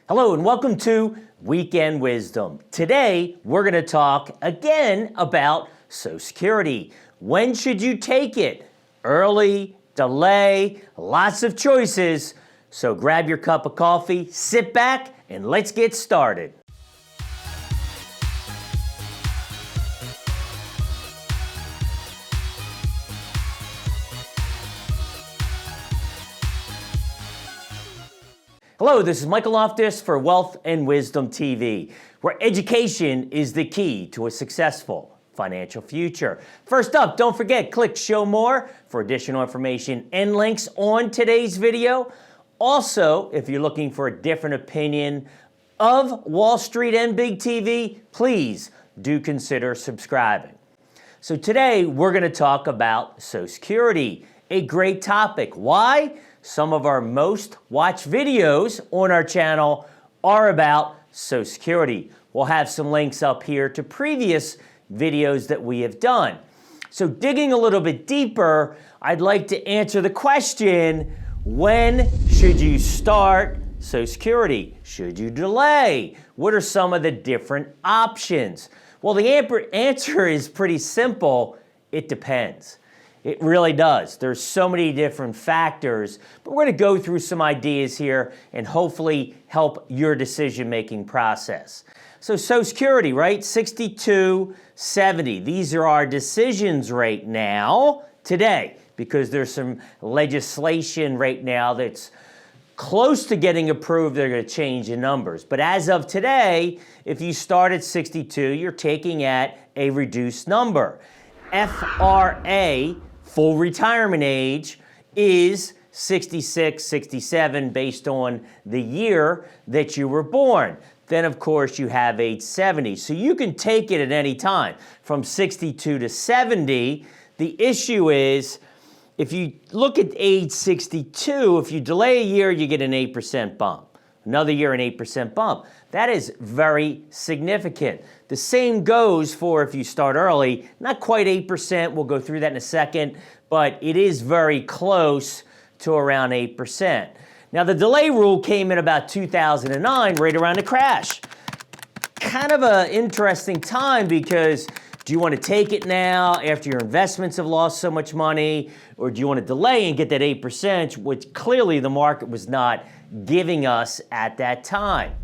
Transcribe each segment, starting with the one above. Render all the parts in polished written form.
Hello and welcome to Weekend Wisdom. Today, we're going to talk again about Social Security. When should you take it? Early, delay, lots of choices. So grab your cup of coffee, sit back, and let's get started. Hello, this is Michael Loftus for Wealth and Wisdom TV, where education is the key to a successful financial future. First up, don't forget, click Show More for additional information and links on today's video. Also, if you're looking for a different opinion of Wall Street and Big TV, please do consider subscribing. So today, we're going to talk about Social Security, a great topic. Why? Some of our most watched videos on our channel are about Social Security. We'll have some links up here to previous videos that we have done. So digging a little bit deeper, I'd like to answer the question, when should you start Social Security? Should you delay? What are some of the different options? Well, the answer is pretty simple. It depends. It really does. There's so many different factors, but we're going to go through some ideas here and hopefully help your decision-making process. So Social Security, right? 62, 70. These are our decisions right now, today, because there's some legislation right now that's close to getting approved. They're going to change the numbers. But as of today, if you start at 62, you're taking at a reduced number. FRA, full retirement age, is 66, 67 based on the year that you were born. Then, of course, you have age 70. So you can take it at any time from 62 to 70. The issue is, if you look at age 62, if you delay a year, you get an 8% bump. Another year, an 8% bump. That is very significant. The same goes for if you start early, not quite 8%, we'll go through that in a second, but it is very close to around 8%. Now, the delay rule came in about 2009, right around the crash. Kind of an interesting time because do you want to take it now after your investments have lost so much money, or do you want to delay and get that 8%, which clearly the market was not giving us at that time?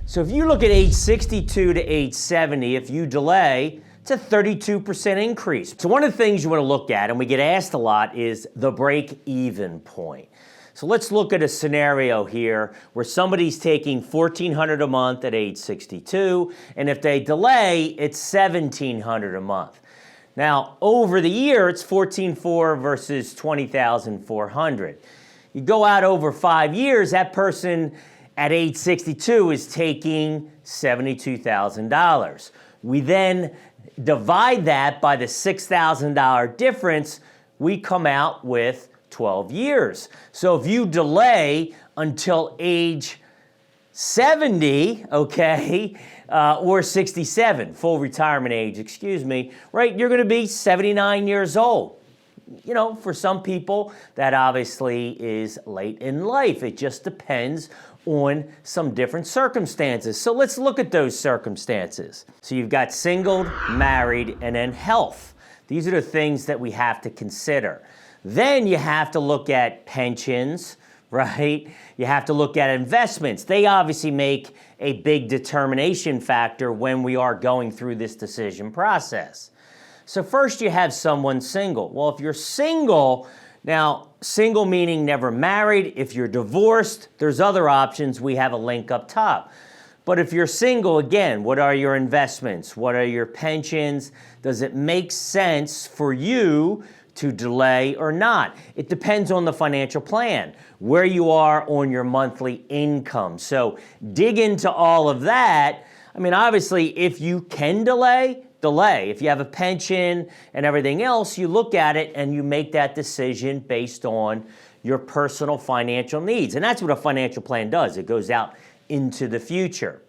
So if you look at age 62 to age 70, if you delay, it's a 32% increase. So one of the things you want to look at, and we get asked a lot, is the break-even point. So let's look at a scenario here where somebody's taking $1,400 a month at age 62, and if they delay, it's $1,700 a month. Now, over the year, it's $14,400 versus $20,400. You go out over 5 years, that person at age 62 is taking $72,000. We then divide that by the $6,000 difference, we come out with 12 years. So if you delay until age 70, okay, or 67, full retirement age, excuse me, right, you're going to be 79 years old. You know, for some people, that obviously is late in life. It just depends on some different circumstances. So let's look at those circumstances. So you've got single, married, and then health. These are the things that we have to consider. Then you have to look at pensions, right? You have to look at investments. They obviously make a big determination factor when we are going through this decision process. So first you have someone single. Well, if you're single, now single meaning never married. If you're divorced, there's other options. We have a link up top. But if you're single, again, what are your investments? What are your pensions? Does it make sense for you to delay or not? It depends on the financial plan, where you are on your monthly income. So dig into all of that. I mean, obviously, if you can delay. If you have a pension and everything else, you look at it and you make that decision based on your personal financial needs. And that's what a financial plan does. It goes out into the future.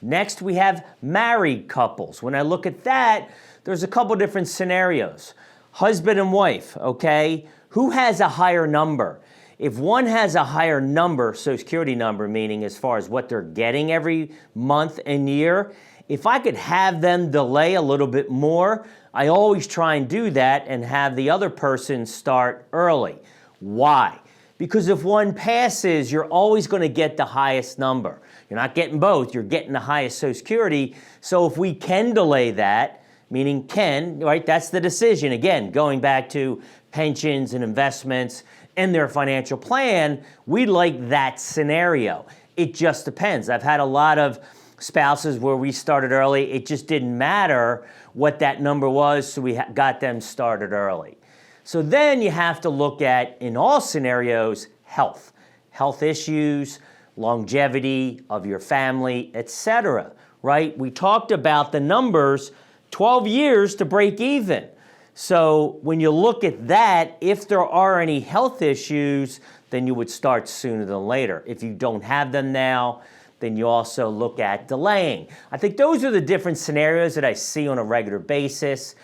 Next, we have married couples. When I look at that, there's a couple different scenarios. Husband and wife, okay? Who has a higher number? If one has a higher number, Social Security number, meaning as far as what they're getting every month and year, if I could have them delay a little bit more, I always try and do that and have the other person start early. Why? Because if one passes, you're always going to get the highest number. You're not getting both, you're getting the highest Social Security. So if we can delay that, meaning can, right, that's the decision. Again, going back to pensions and investments and their financial plan, we like that scenario. It just depends. I've had a lot of spouses where we started early. It just didn't matter what that number was, so we got them started early. So then you have to look at, in all scenarios, health issues, longevity of your family, etc., right? We talked about the numbers, 12 years to break even. So when you look at that, if there are any health issues, then you would start sooner than later. If you don't have them now, then you also look at delaying. I think those are the different scenarios that I see on a regular basis.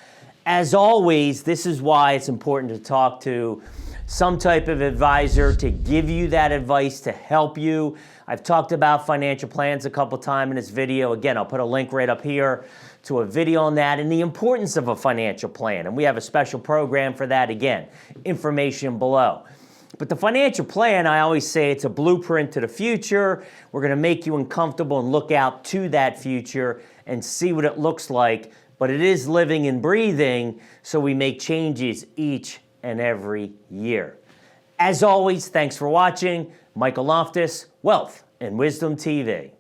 As always, this is why it's important to talk to some type of advisor to give you that advice, to help you. I've talked about financial plans a couple times in this video. Again, I'll put a link right up here to a video on that and the importance of a financial plan. And we have a special program for that. Again, information below. But the financial plan, I always say it's a blueprint to the future. We're going to make you uncomfortable and look out to that future and see what it looks like. But it is living and breathing, so we make changes each and every year. As always, thanks for watching. Michael Loftus, Wealth and Wisdom TV.